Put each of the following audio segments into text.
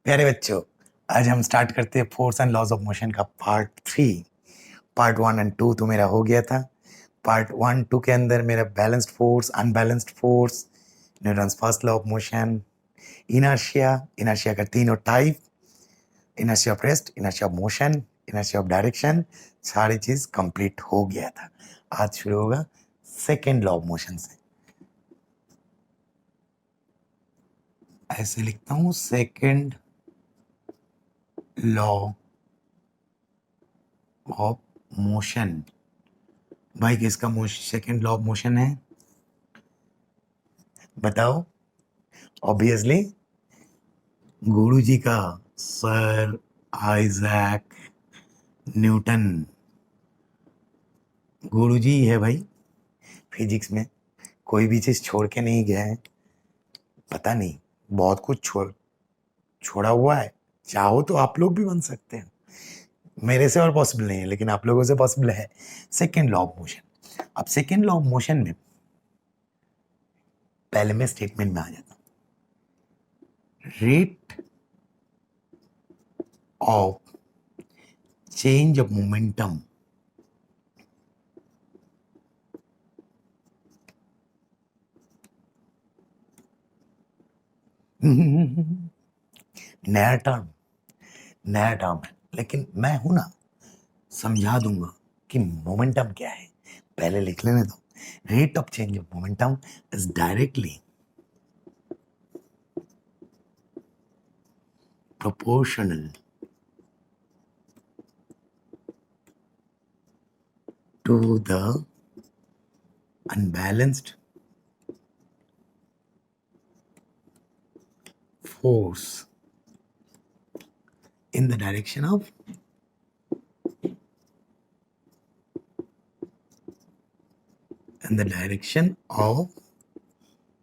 प्यारे बच्चों, आज हम स्टार्ट करते हैं force and laws of motion का पार्ट 3। पार्ट 1 और 2 तो मेरा हो गया था। पार्ट 1 2 के अंदर मेरा balanced force, unbalanced force, Newton's first law of motion, inertia, inertia का तीनों type, inertia of rest, inertia of motion, inertia of direction, सारी चीज कंप्लीट हो गया था। आज शुरू होगा सेकेंड लॉ ऑफ मोशन से। ऐसे लिखता हूं, सेकेंड लॉ ऑफ मोशन। भाई किसका सेकेंड लॉ ऑफ मोशन है बताओ? ऑब्वियसली गुरु जी का, सर आइजैक न्यूटन। गुरु जी है भाई। फिजिक्स में कोई भी चीज छोड़ के नहीं गया है। पता नहीं, बहुत कुछ छोड़ा हुआ है। चाहो तो आप लोग भी बन सकते हैं। मेरे से और पॉसिबल नहीं है, लेकिन आप लोगों से पॉसिबल है। Second law of motion. अब सेकेंड लॉ ऑफ मोशन में पहले मैं स्टेटमेंट में आ जाता हूं। Rate of change of momentum नया टर्म है, लेकिन मैं हूं ना, समझा दूंगा कि मोमेंटम क्या है। पहले लिख लेने दो। Rate of change of momentum is directly proportional to the unbalanced force in the direction of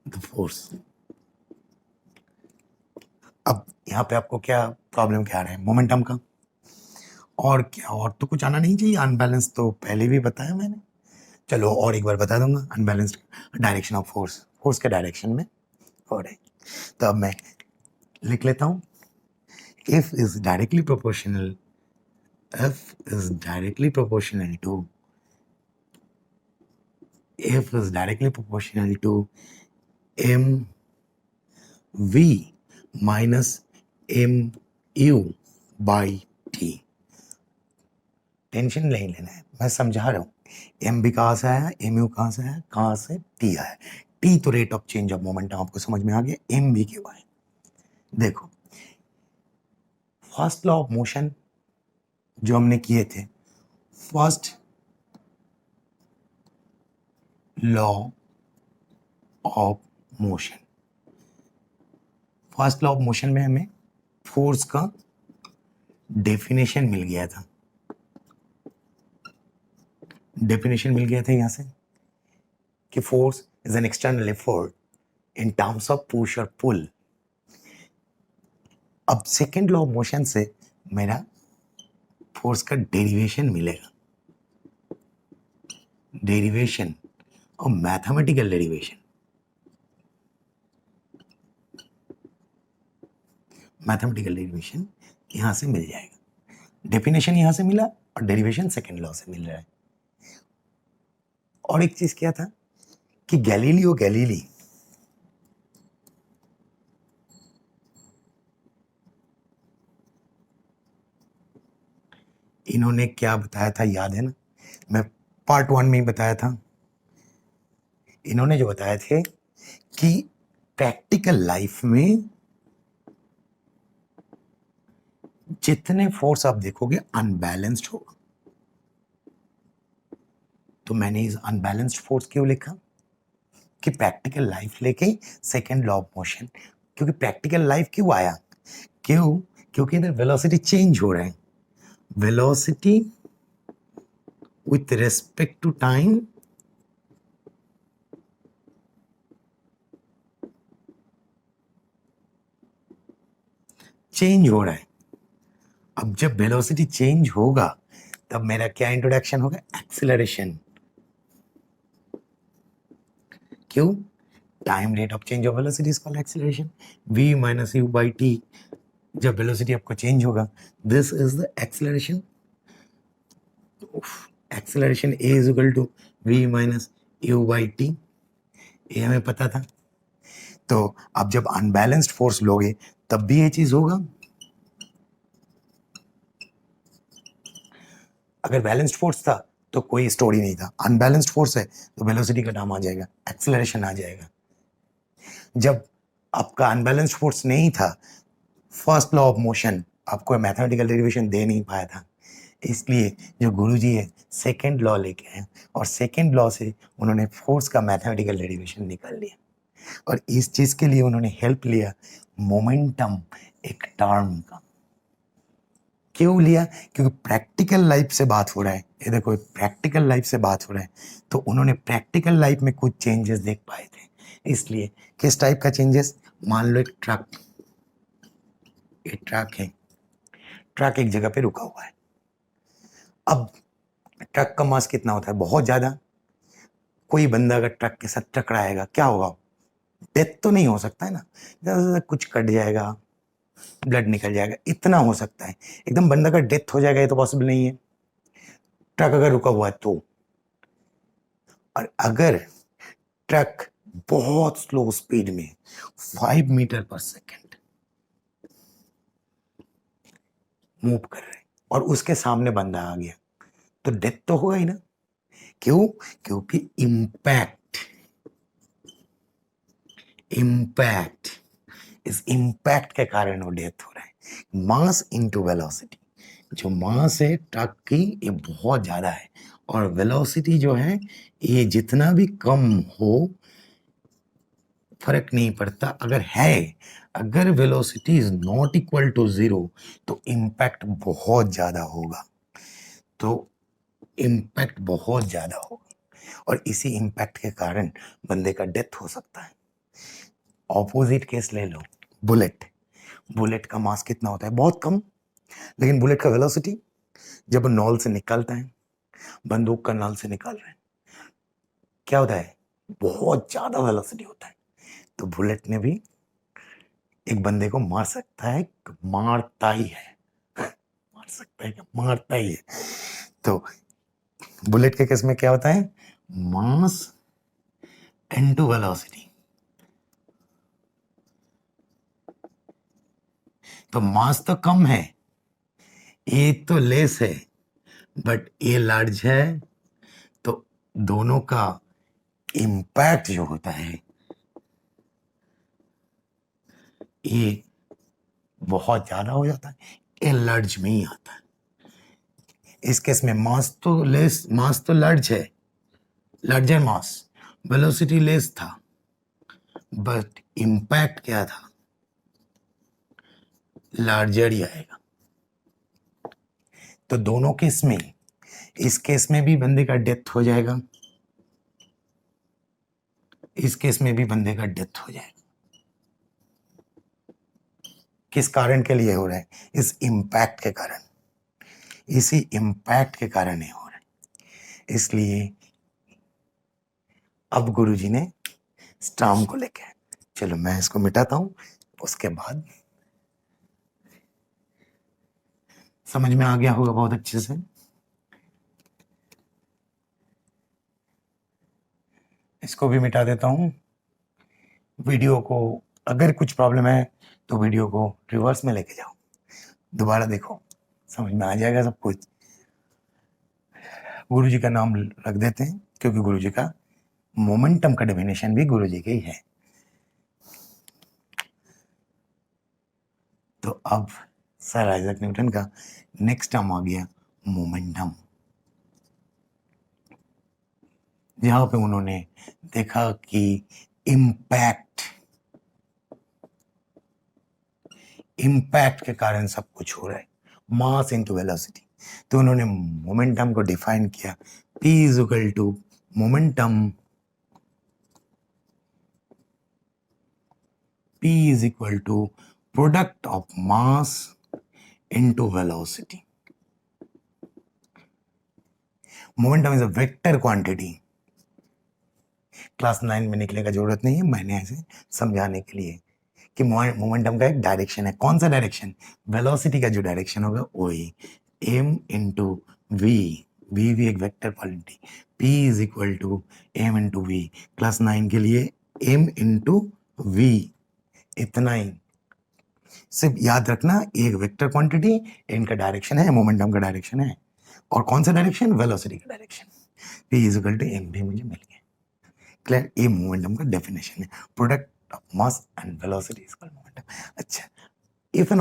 the force. अब यहाँ पे आपको क्या प्रॉब्लम क्या आ रहा है? मोमेंटम का। और क्या? और तो कुछ आना नहीं चाहिए। अनबैलेंस तो पहले भी बताया मैंने। चलो और एक बार बता दूंगा। Unbalanced direction of force, force के डायरेक्शन में हो रहे। तो अब मैं लिख लेता हूं। F is directly proportional to mv minus mu by t। Tension नहीं लेना है, मैं समझा रहा हूं। एम भी कहां से आया, एम यू कहां से आया, कहां से टी आया। टी तो rate of change of momentum आपको समझ में आ गया। एम भी क्यों आया देखो। फर्स्ट लॉ ऑफ मोशन जो हमने किए थे, first law of motion, first law of motion में हमें फोर्स का डेफिनेशन मिल गया था। यहां से कि force is an external effort in terms of push और पुल। अब सेकेंड लॉ ऑफ मोशन से मेरा फोर्स का डेरिवेशन मिलेगा। डेरिवेशन और मैथमेटिकल डेरिवेशन, यहां से मिल जाएगा। डेफिनेशन यहां से मिला और डेरिवेशन सेकेंड लॉ से मिल रहा है। और एक चीज क्या था कि गैलीलियो गैलीली इन्होंने क्या बताया था, याद है ना? मैं पार्ट 1 में ही बताया था। इन्होंने जो बताया थे कि प्रैक्टिकल लाइफ में जितने फोर्स आप देखोगे अनबैलेंस्ड होगा। तो मैंने इस अनबैलेंस्ड फोर्स क्यों लिखा कि प्रैक्टिकल लाइफ लेके सेकेंड लॉ ऑफ मोशन। क्योंकि प्रैक्टिकल लाइफ क्यों आया? क्योंकि इधर वेलोसिटी चेंज हो रहा है। Velocity with respect to time change हो रहा है। अब जब वेलोसिटी चेंज होगा तब मेरा क्या इंट्रोडक्शन होगा? एक्सेलरेशन। क्यों? Time rate of change of velocity is called acceleration. v minus u by t जब वेलोसिटी आपको चेंज होगा, this is the acceleration, acceleration a is equal to v minus u by t, ये हमें पता था। तो अब जब अनबैलेंस्ड फोर्स लोगे तब भी ये चीज होगा। अगर बैलेंस्ड फोर्स था तो कोई स्टोरी नहीं था, अनबैलेंस्ड फोर्स है तो वेलोसिटी का नाम आ जाएगा, एक्सेलरेशन आ जाएगा। जब आपका अनबैलेंस्ड फोर्स नहीं था, फर्स्ट लॉ ऑफ मोशन आपको मैथमेटिकल डेरिवेशन दे नहीं पाया था, इसलिए जो गुरुजी है सेकेंड लॉ लेके आए और सेकेंड लॉ से उन्होंने फोर्स का मैथमेटिकल डेरिवेशन निकाल लिया। और इस चीज के लिए उन्होंने हेल्प लिया मोमेंटम एक टर्म का। क्यों लिया? क्योंकि प्रैक्टिकल लाइफ से बात हो रहा है, ये देखो प्रैक्टिकल लाइफ से बात हो रहा है, तो उन्होंने प्रैक्टिकल लाइफ में कुछ चेंजेस देख पाए थे। इसलिए किस टाइप का चेंजेस? मान लो एक ट्रक, ये ट्रक है, ट्रक एक जगह पे रुका हुआ है। अब ट्रक का मास कितना होता है? बहुत ज्यादा। कोई बंदा अगर ट्रक के साथ टकराएगा क्या होगा? डेथ तो नहीं हो सकता है ना, ज्यादा से ज्यादा कुछ कट जाएगा, ब्लड निकल जाएगा, इतना हो सकता है। एकदम बंदा का डेथ हो जाएगा ये तो पॉसिबल नहीं है, ट्रक अगर रुका हुआ है तो। और अगर ट्रक बहुत स्लो स्पीड में 5 मीटर पर सेकेंड मूव कर रहे हैं और उसके सामने बंदा आ गया तो डेथ तो होगा ही ना। क्यों? क्योंकि इम्पैक्ट, इम्पैक्ट, इस इम्पैक्ट के कारण वो डेथ हो रहा है। मास इनटू वेलोसिटी, जो मास है ट्रक की ये बहुत ज्यादा है और वेलोसिटी जो है ये जितना भी कम हो फर्क नहीं पड़ता। अगर है, अगर velocity is not equal to zero तो इम्पैक्ट बहुत ज्यादा होगा, तो इम्पैक्ट बहुत ज्यादा होगा और इसी इम्पैक्ट के कारण बंदे का डेथ हो सकता है। ऑपोजिट केस ले लो, बुलेट, बुलेट का मास कितना होता है? बहुत कम, लेकिन बुलेट का वेलोसिटी जब नॉल से निकलता है, बंदूक का नॉल से निकाल रहे हैं, क्या होता है? बहुत ज्यादा वेलोसिटी होता है। तो बुलेट ने भी एक बंदे को मार सकता है, मारता ही है, मार सकता है क्या? मारता ही है। तो बुलेट के केस में क्या होता है? मास इनटू वेलोसिटी। तो मास तो कम है, ये तो लेस है, बट ये लार्ज है, तो दोनों का इम्पैक्ट जो होता है ये बहुत ज्यादा हो जाता है, ये लार्ज में ही आता है। इस केस में मास तो लेस, मास तो लार्ज है, लार्जर मास, वेलोसिटी लेस था, बट इम्पैक्ट क्या था? लार्जर ही आएगा। तो दोनों केस में, इस केस में भी बंदे का डेथ हो जाएगा, इस केस में भी बंदे का डेथ हो जाएगा। किस कारण के लिए हो रहा है? इस इम्पैक्ट के कारण, इसी इम्पैक्ट के कारण ही हो रहा है। इसलिए अब गुरुजी ने स्टार्म को लेके, चलो मैं इसको मिटाता हूं, उसके बाद समझ में आ गया होगा बहुत अच्छे से। इसको भी मिटा देता हूं। वीडियो को अगर कुछ प्रॉब्लम है तो वीडियो को रिवर्स में लेके जाओ, दोबारा देखो, समझ में आ जाएगा सब कुछ। गुरुजी का नाम रख देते हैं क्योंकि गुरुजी का मोमेंटम का डेफिनेशन भी गुरुजी के ही है। तो अब सर आइजैक न्यूटन का नेक्स्ट टर्म आ गया मोमेंटम, जहां पे उन्होंने देखा कि इम्पैक्ट, इम्पैक्ट के कारण सब कुछ हो रहा है, मास इनटू वेलोसिटी। तो उन्होंने मोमेंटम को डिफाइन किया, P is equal to momentum, P is equal to product of mass into velocity. Momentum is a vector quantity. Class 9 में निकलने का जरूरत नहीं है, मैंने ऐसे समझाने के लिए कि मोमेंटम का एक डायरेक्शन है। कौन सा डायरेक्शन? वेलोसिटी का जो डायरेक्शन होगा वही m इंटू वी, वी भी एक vector quantity, p is equal to m into v. Class 9 के लिए m इंटू वी, इतना ही। सिर्फ याद रखना एक वेक्टर क्वांटिटी, इनका डायरेक्शन है, मोमेंटम का डायरेक्शन है, और कौन सा डायरेक्शन? वेलोसिटी का direction. p is equal to m भी मुझे मिल गया। क्लियर? ये मोमेंटम का डेफिनेशन है, product of mass and velocity is called momentum. अच्छा, if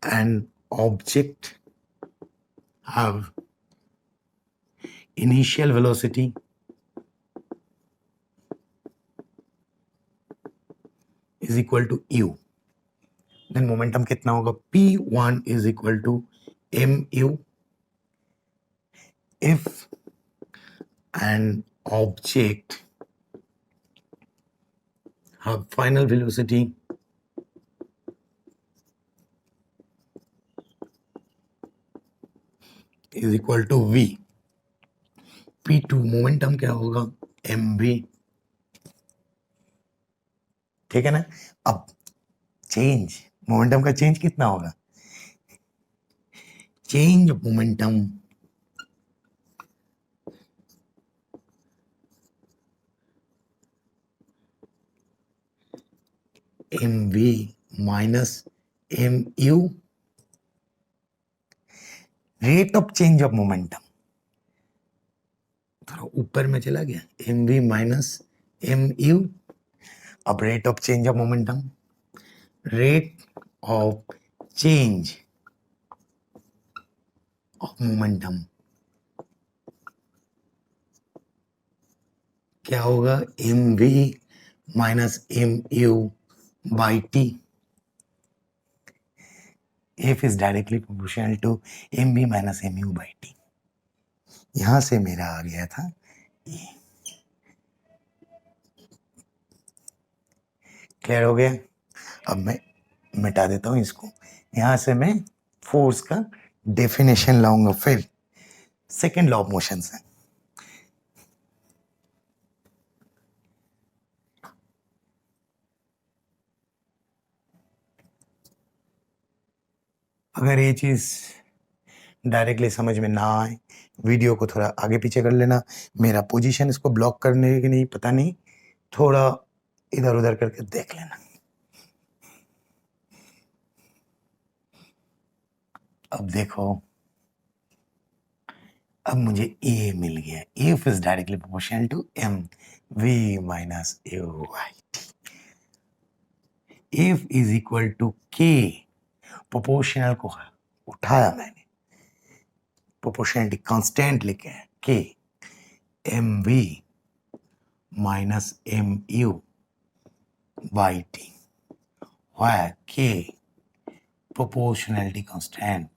an object have initial velocity is equal to u, then momentum कितना होगा? p1 is equal to mu. If an object have final velocity is equal to v, p2 momentum क्या होगा? mv। ठीक है ना? अब change, momentum का change कितना होगा? Change of momentum mv minus mu, rate of change of momentum थोड़ा ऊपर में चला गया, mv माइनस mu। अब rate of change of momentum, rate of change of momentum क्या होगा? mv minus mu by t। F is directly proportional to mv minus mu by t। यहां से मेरा आ गया था E। क्लियर हो गया? अब मैं मिटा देता हूं इसको। यहां से मैं फोर्स का डेफिनेशन लाऊंगा, फिर सेकेंड लॉ ऑफ मोशन से। अगर ये चीज डायरेक्टली समझ में ना आए, वीडियो को थोड़ा आगे पीछे कर लेना। मेरा पोजीशन इसको ब्लॉक करने की नहीं, पता नहीं, थोड़ा इधर उधर करके देख लेना। अब देखो, अब मुझे A मिल गया। F is directly proportional to mv minus uy। F is equal to k, proportional को उठाया मैंने, प्रोपोर्शनलिटी कांस्टेंट लिखे हैं, k mv minus mu by t, where k proportionality constant।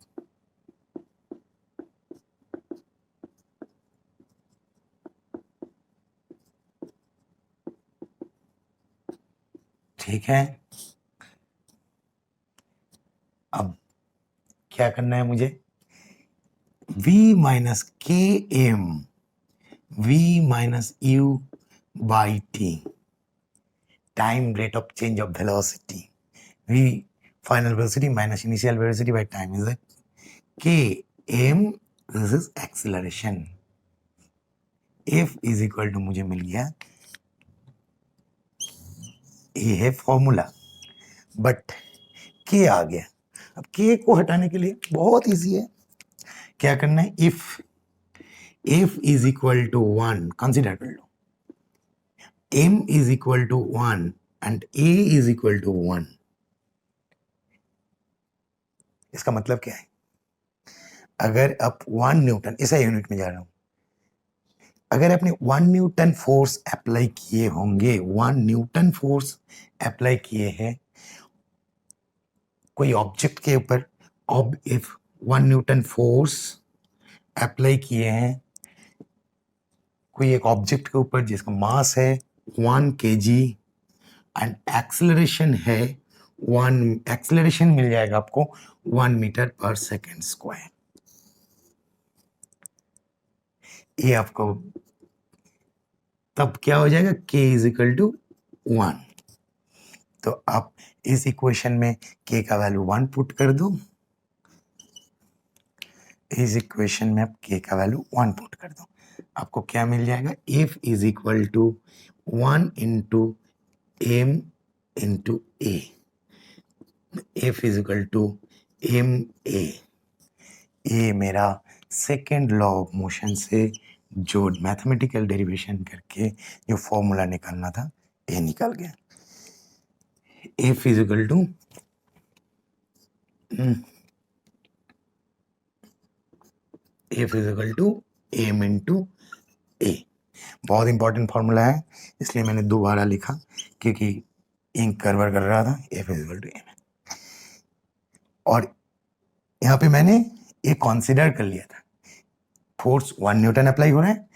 ठीक है? अब क्या करना है मुझे? v माइनस के m v minus u by t time rate of change of velocity, v final velocity minus initial velocity by time is k m, this is acceleration. f is equal to मुझे मिल गया, ये है formula, but k आ गया। अब k को हटाने के लिए बहुत इजी है, क्या करना है? If f is equal to 1, consider कर लो, m is equal to 1 and a is equal to 1। इसका मतलब क्या है? अगर आप 1 न्यूटन, ऐसा यूनिट में जा रहा हूं, अगर आपने 1 न्यूटन फोर्स अप्लाई किए होंगे, 1 न्यूटन फोर्स अप्लाई किए हैं कोई ऑब्जेक्ट के ऊपर, इफ 1 न्यूटन फोर्स अप्लाई किए हैं कोई एक ऑब्जेक्ट के ऊपर जिसका मास है 1 kg एंड एक्सेलरेशन है 1, एक्सेलरेशन मिल जाएगा आपको 1 मीटर पर सेकेंड स्क्वायर। ये आपको तब क्या हो जाएगा? k is equal to 1। तो आप इस इक्वेशन में k का वैल्यू 1 पुट कर दो, इस इक्वेशन में आप k का वैल्यू 1 पुट कर दो, आपको क्या मिल जाएगा, f is equal to 1 into m into a, f is equal to m a। ये मेरा सेकेंड लॉ ऑफ मोशन से जो मैथमेटिकल डेरिवेशन करके जो फॉर्मूला निकालना था ये निकल गया। A physical to a physical to M into A, बहुत इंपॉर्टेंट फॉर्मूला है इसलिए मैंने दोबारा लिखा क्योंकि इंक गड़बड़ कर रहा था। ए फिजिकल टू एम, और यहाँ पे मैंने ये कंसीडर कर लिया था फोर्स 1 न्यूटन अप्लाई हो रहा है,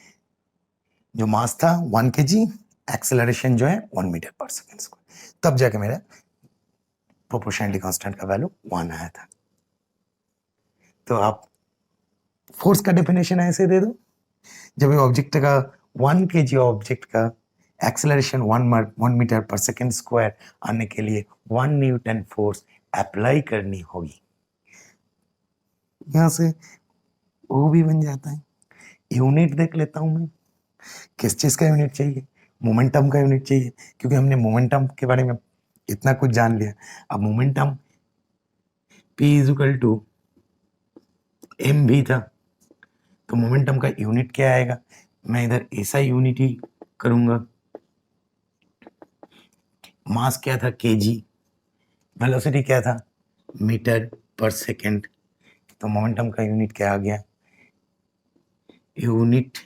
जो मास था 1 kg, एक्सेलरेशन जो है 1 मीटर पर सेकेंड स्क्वायर, तब जाके मेरा प्रोपोर्शनली कांस्टेंट का वैल्यू 1 आया था। तो आप फोर्स का डेफिनेशन ऐसे दे दो, जब ये ऑब्जेक्ट का 1 kg ऑब्जेक्ट का एक्सेलरेशन 1 मीटर पर सेकेंड स्क्वायर आने के लिए 1 न्यूटन फोर्स अप्लाई करनी होगी, यहां से वो भी बन जाता है। यूनिट देख लेता हूं मैं, किस चीज का यूनिट चाहिए, मोमेंटम का यूनिट चाहिए, क्योंकि हमने मोमेंटम के बारे में इतना कुछ जान लिया। अब momentum P is equal to m भी था, तो मोमेंटम का यूनिट क्या आएगा, मैं इधर ऐसा यूनिट ही करूंगा। मास क्या था kg, वेलोसिटी क्या था मीटर पर सेकेंड, तो मोमेंटम का यूनिट क्या आ गया, unit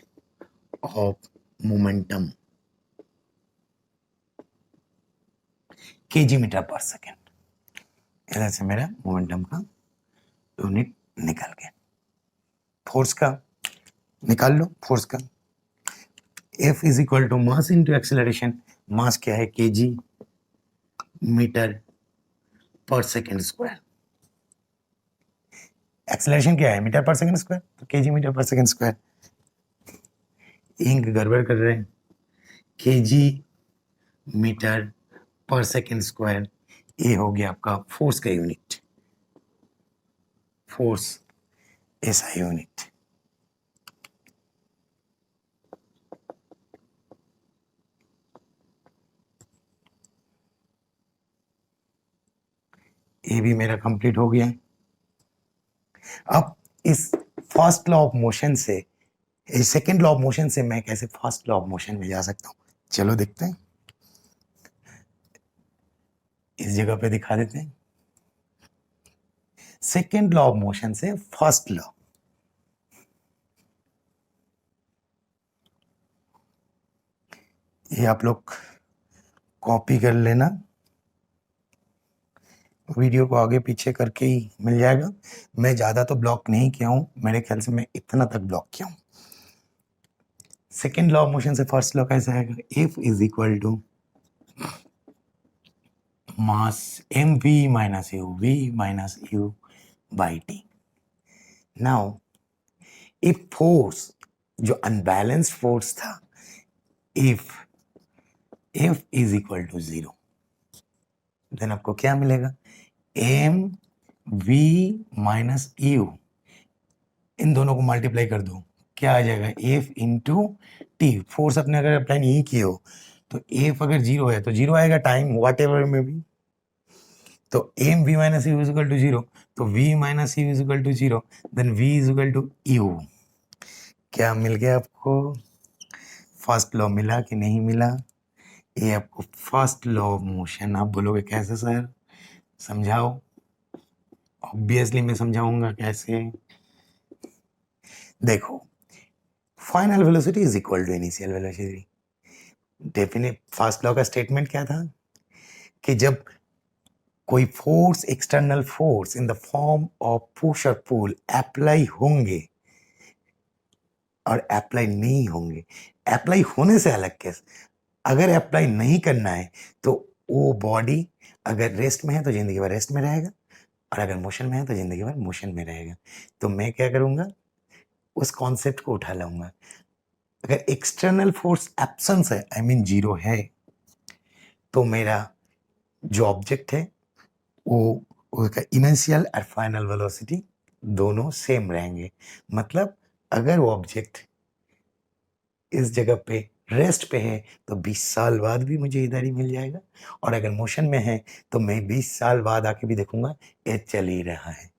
of momentum kg metre पर सेकेंड। इधर से मेरा मोमेंटम का यूनिट निकल गया। फोर्स का निकाल लो, फोर्स का F is equal to mass into acceleration, mass क्या है kg मीटर पर सेकेंड स्क्वायर, एक्सेलरेशन क्या है मीटर पर सेकेंड स्क्वायर, तो kg मीटर पर सेकेंड स्क्वायर। इंक गड़बड़ कर रहे हैं, kg मीटर पर सेकेंड स्क्वायर, ये हो गया आपका फोर्स का यूनिट, फोर्स ऐसा यूनिट। ये भी मेरा कंप्लीट हो गया। अब इस फर्स्ट लॉ ऑफ मोशन से, सेकेंड लॉ ऑफ मोशन से मैं कैसे फर्स्ट लॉ ऑफ मोशन में जा सकता हूं, चलो देखते हैं। इस जगह पे दिखा देते हैं, सेकेंड लॉ ऑफ मोशन से फर्स्ट लॉ, ये आप लोग कॉपी कर लेना, वीडियो को आगे पीछे करके ही मिल जाएगा। मैं ज्यादा तो ब्लॉक नहीं किया हूं, मेरे ख्याल से मैं इतना तक ब्लॉक किया हूं। सेकेंड लॉ ऑफ मोशन से फर्स्ट लॉ कैसे आएगा, F is equal to mass mv minus u, v minus u by t. Now if force जो अनबैलेंस्ड फोर्स था, if F is equal to 0, then आपको क्या मिलेगा, m v माइनस u, इन दोनों को मल्टीप्लाई कर दो, क्या आ जाएगा, F इंटू टी। फोर्स अपने अगर अप्लाई नहीं किए हो तो F अगर 0 है तो 0 आएगा, टाइम वॉट एवर में भी, तो m v minus u is equal to 0, तो v minus u is equal to 0, then v is equal to u। क्या मिल गया आपको, फर्स्ट लॉ मिला कि नहीं मिला, ये आपको फर्स्ट लॉ ऑफ मोशन। आप बोलोगे कैसे सर, समझाओ, ऑब्वियसली मैं समझाऊंगा कैसे। देखो, final velocity is equal to initial velocity. Definite first law का स्टेटमेंट क्या था कि जब कोई force, external force in the form of push और पुल अप्लाई होंगे और अप्लाई नहीं होंगे, अप्लाई होने से अलग केस, अगर अप्लाई नहीं करना है तो वो बॉडी अगर रेस्ट में है तो जिंदगी भर रेस्ट में रहेगा, और अगर मोशन में है तो जिंदगी भर मोशन में रहेगा। तो मैं क्या करूंगा, उस कॉन्सेप्ट को उठा लाऊंगा। अगर एक्सटर्नल फोर्स एब्सेंस है, आई मीन 0 है, तो मेरा जो ऑब्जेक्ट है वो उसका इनिशियल और फाइनल वेलोसिटी दोनों सेम रहेंगे। मतलब अगर वो ऑब्जेक्ट इस जगह पे रेस्ट पे है तो 20 साल बाद भी मुझे इधर ही मिल जाएगा, और अगर मोशन में है तो मैं 20 साल बाद आके भी देखूंगा ये चल ही रहा है,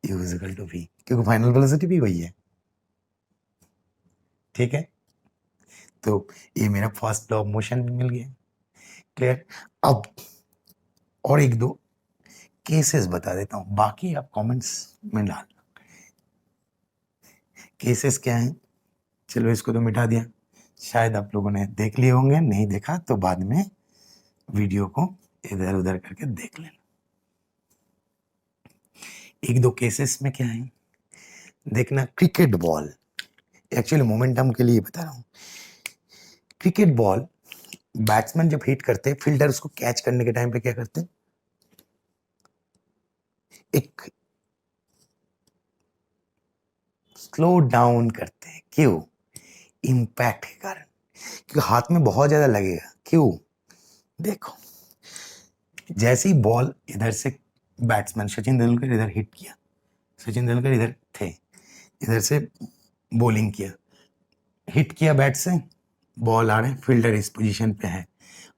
u is equal to v, क्योंकि फाइनल वेलोसिटी भी वही है। ठीक है, तो ये मेरा फर्स्ट लॉ ऑफ मोशन भी मिल गया। क्लियर। अब और एक दो केसेस बता देता हूं, बाकी आप कमेंट्स में डाल। केसेस क्या हैं, चलो इसको तो मिटा दिया, शायद आप लोगों ने देख लिए होंगे, नहीं देखा तो बाद में वीडियो को इधर उधर करके देख लेना। एक दो केसेस में क्या है देखना। क्रिकेट बॉल, एक्चुअली मोमेंटम के लिए बता रहा हूं। क्रिकेट बॉल बैट्समैन जब हिट करते हैं, फील्डर उसको कैच करने के टाइम पे क्या करते हैं, एक स्लो डाउन करते हैं। क्यों? इम्पैक्ट के कारण, क्योंकि हाथ में बहुत ज्यादा लगेगा। क्यों? देखो, जैसे ही बॉल इधर से बैट्समैन सचिन तेंदुलकर इधर हिट किया, सचिन तेंदुलकर इधर थे, इधर से बॉलिंग किया, हिट किया बैट से, बॉल आ रहे, फील्डर इस पोजीशन पे है,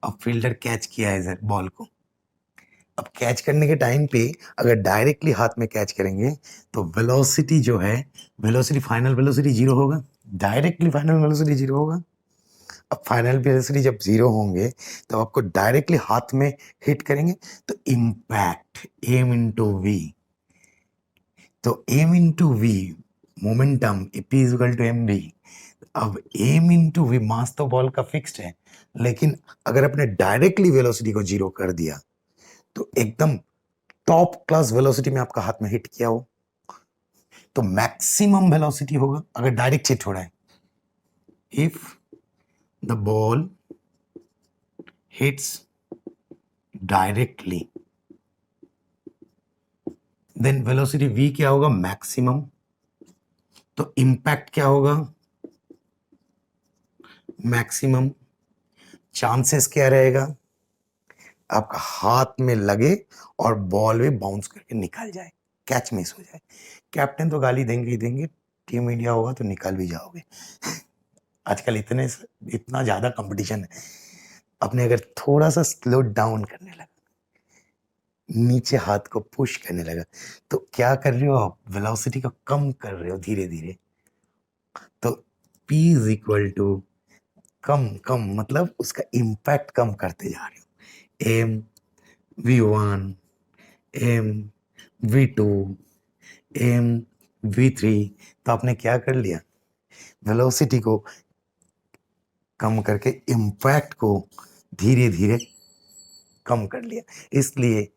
अब फील्डर कैच किया है इधर बॉल को। अब कैच करने के टाइम पे अगर डायरेक्टली हाथ में कैच करेंगे तो वेलोसिटी जो है, वेलोसिटी फाइनल वेलोसिटी जीरो होगा, डायरेक्टली फाइनल वेलोसिटी जीरो होगा। अब फाइनल वेलोसिटी जब जीरो होंगे तो आपको डायरेक्टली हाथ में हिट करेंगे तो इम्पैक्ट एम इंटू वी, तो m into v momentum p equal to m v. अब एम इंटू वी, मास तो बॉल का फिक्स्ड है, लेकिन अगर आपने डायरेक्टली वेलोसिटी को जीरो कर दिया तो एकदम टॉप क्लास वेलोसिटी में आपका हाथ में हिट किया हो तो मैक्सिमम वेलोसिटी होगा अगर डायरेक्ट हिट हो रहा है। If the ball hits directly then velocity v क्या होगा, मैक्सिमम। तो इंपैक्ट क्या होगा, मैक्सिमम। चांसेस क्या रहेगा, आपका हाथ में लगे और बॉल में बाउंस करके निकल जाए, कैच मिस हो जाए। कैप्टन तो गाली देंगे ही देंगे, टीम इंडिया होगा तो निकल भी जाओगे। आजकल इतना ज्यादा कंपटीशन है, अपने अगर थोड़ा सा स्लो डाउन करने लगा, नीचे हाथ को पुश करने लगा, तो क्या कर रहे हो आप, वेलोसिटी को कम कर रहे हो धीरे धीरे। तो P इज इक्वल टू कम कम, मतलब उसका इम्पैक्ट कम करते जा रहे हो। M V1, M V2, M V3, तो आपने क्या कर लिया, वेलोसिटी को कम करके इम्पैक्ट को धीरे धीरे कम कर लिया। इसलिए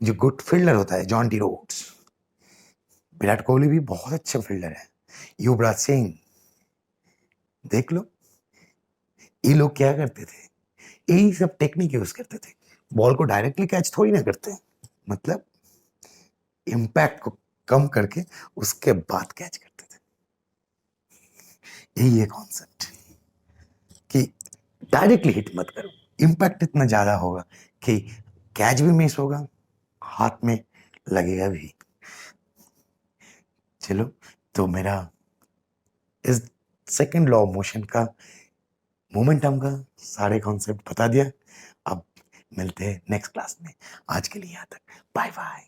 जो गुड फील्डर होता है, Jonty Rhodes, Virat Kohli भी बहुत अच्छा फील्डर है, युवराज सिंह, देख लो, ये लोग क्या करते थे, यही सब टेक्निक यूज करते थे। बॉल को डायरेक्टली कैच थोड़ी ना करते, मतलब इम्पैक्ट को कम करके उसके बाद कैच करते थे। यही है कॉन्सेप्ट कि डायरेक्टली हिट मत करो, इम्पैक्ट इतना ज्यादा होगा कि कैच भी मिस होगा, हाथ में लगेगा भी। चलो, तो मेरा इस सेकंड लॉ ऑफ मोशन का, मोमेंटम का सारे कॉन्सेप्ट बता दिया। अब मिलते हैं नेक्स्ट क्लास में, आज के लिए यहाँ तक, बाय बाय।